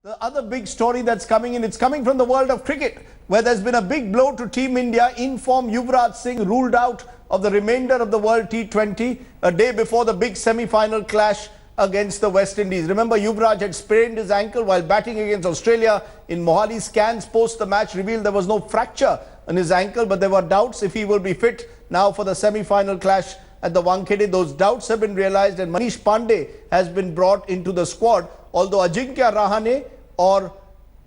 The other big story that's coming in, it's coming from the world of cricket, where there's been a big blow to Team India. In form Yuvaraj SIngh ruled out of the remainder of the World T20 a day before the big semi-final clash against the West Indies. Remember, Yuvraj had sprained his ankle while batting against Australia in Mohali. Scans post the match revealed there was no fracture on his ankle, but there were doubts if he will be fit now for the semi-final clash at the Wankhede. Those doubts have been realized and Manish Pandey has been brought into the squad, although Ajinkya Rahane or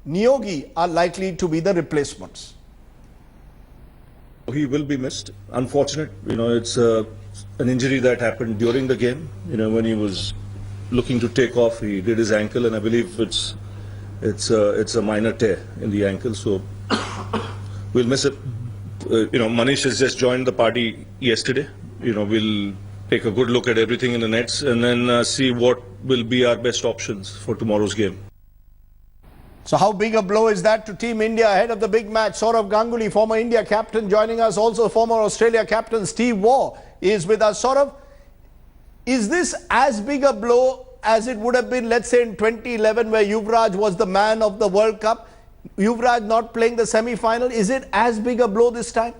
Neogi are likely to be the replacements. He will be missed. Unfortunate, it's an injury that happened during the game. When he was looking to take off, he did his ankle, and I believe it's a minor tear in the ankle. So we'll miss it. Manish has just joined the party yesterday. We'll take a good look at everything in the nets and then see what will be our best options for tomorrow's game. So how big a blow is that to Team India ahead of the big match? Saurav Ganguly, former India captain, joining us. Also former Australia captain Steve Waugh is with us. Saurav, is this as big a blow as it would have been, let's say, in 2011 where Yuvraj was the man of the World Cup? Yuvraj not playing the semi-final. Is it as big a blow this time?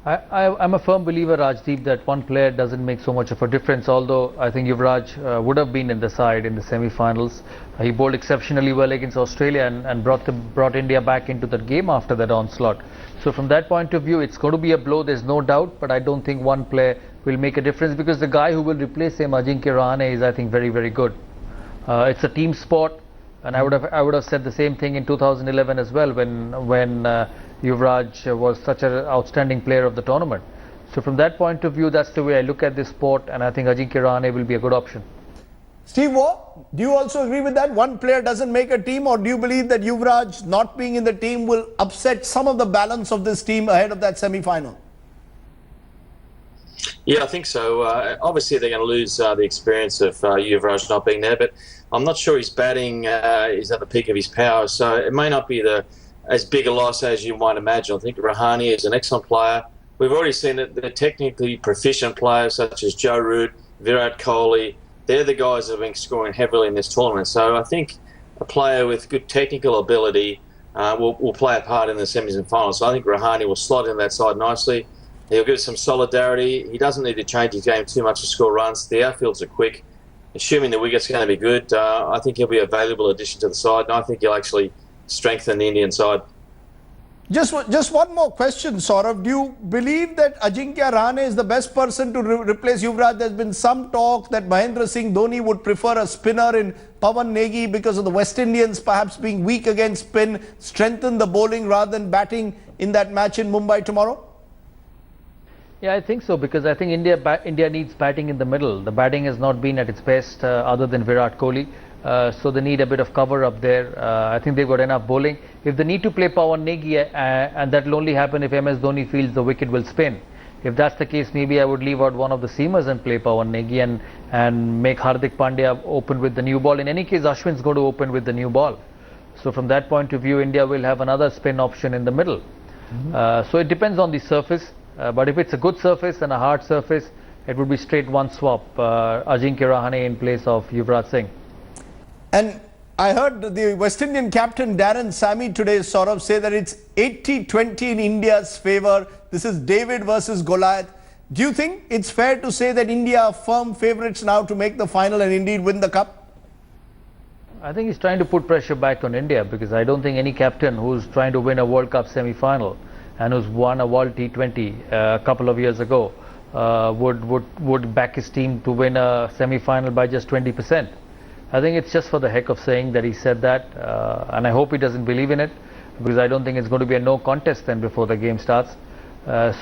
I'm a firm believer, Rajdeep, that one player doesn't make so much of a difference, although I think Yuvraj would have been in the side in the semi-finals. He bowled exceptionally well against Australia and brought India back into that game after that onslaught. So from that point of view, it's going to be a blow, there's no doubt, but I don't think one player will make a difference because the guy who will replace him, Ajinkya Rahane, is I think very, very good. It's a team sport, and I would have said the same thing in 2011 as well when Yuvraj was such an outstanding player of the tournament. So from that point of view, that's the way I look at this sport, and I think Ajinkya Rahane will be a good option. Steve Waugh, do you also agree with that? One player doesn't make a team, or do you believe that Yuvraj not being in the team will upset some of the balance of this team ahead of that semi-final? Yeah, I think so. Obviously, they're going to lose the experience of Yuvraj not being there, but I'm not sure his batting is at the peak of his powers, so it may not be as big a loss as you might imagine. I think Rahane is an excellent player. We've already seen that they're technically proficient players such as Joe Root, Virat Kohli. They're the guys that have been scoring heavily in this tournament. So I think a player with good technical ability will play a part in the semis and finals. So I think Rahane will slot in that side nicely. He'll give some solidarity. He doesn't need to change his game too much to score runs. The outfields are quick. Assuming the wicket's going to be good, I think he'll be a valuable addition to the side, and I think he'll actually strengthen the Indian side. Just one more question, Saurav. Do you believe that Ajinkya Rahane is the best person to replace Yuvraj? There's been some talk that Mahendra Singh Dhoni would prefer a spinner in Pawan Negi because of the West Indians perhaps being weak against spin, strengthen the bowling rather than batting in that match in Mumbai tomorrow? Yeah, I think so, because I think India needs batting in the middle. The batting has not been at its best other than Virat Kohli. So they need a bit of cover up there. I think they've got enough bowling. If they need to play Pawan Negi, and that will only happen if MS Dhoni feels the wicket will spin. If that's the case, maybe I would leave out one of the seamers and play Pawan Negi and make Hardik Pandya open with the new ball. In any case, Ashwin's going to open with the new ball. So from that point of view, India will have another spin option in the middle. So it depends on the surface. But if it's a good surface and a hard surface, it would be straight one swap. Ajinkya Rahane in place of Yuvraj SIngh. And I heard the West Indian captain Darren Sammy today, Saurav, say that it's 80-20 in India's favour. This is David versus Goliath. Do you think it's fair to say that India are firm favourites now to make the final and indeed win the cup? I think he's trying to put pressure back on India, because I don't think any captain who's trying to win a World Cup semi-final and who's won a World T20 a couple of years ago would back his team to win a semi-final by just 20%. I think it's just for the heck of saying that he said that, and I hope he doesn't believe in it, because I don't think it's going to be a no contest then before the game starts.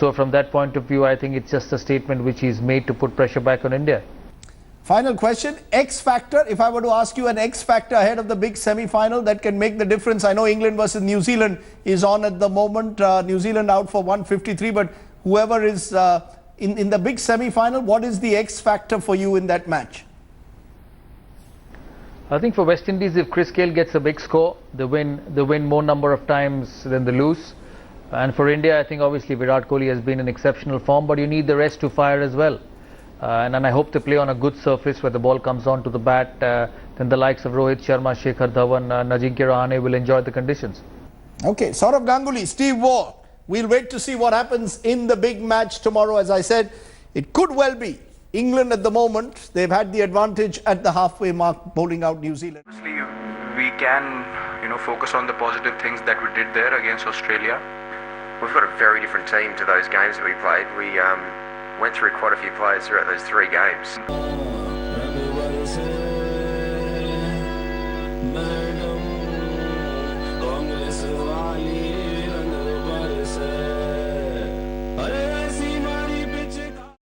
So from that point of view, I think it's just a statement which he's made to put pressure back on India. Final question, X factor. If I were to ask you an X factor ahead of the big semi-final that can make the difference. I know England versus New Zealand is on at the moment. New Zealand out for 153, but whoever is in the big semi-final, what is the X factor for you in that match? I think for West Indies, if Chris Gayle gets a big score, they win more number of times than they lose. And for India, I think obviously Virat Kohli has been in exceptional form, but you need the rest to fire as well. and I hope they play on a good surface where the ball comes on to the bat. Then the likes of Rohit Sharma, Shekhar Dhawan, Ajinkya Rahane will enjoy the conditions. Okay, Saurav Ganguly, Steve Waugh. We'll wait to see what happens in the big match tomorrow. As I said, it could well be England at the moment. They've had the advantage at the halfway mark, bowling out New Zealand. Obviously, we can, focus on the positive things that we did there against Australia. We've got a very different team to those games that we played. We went through quite a few players throughout those 3 games. Madam,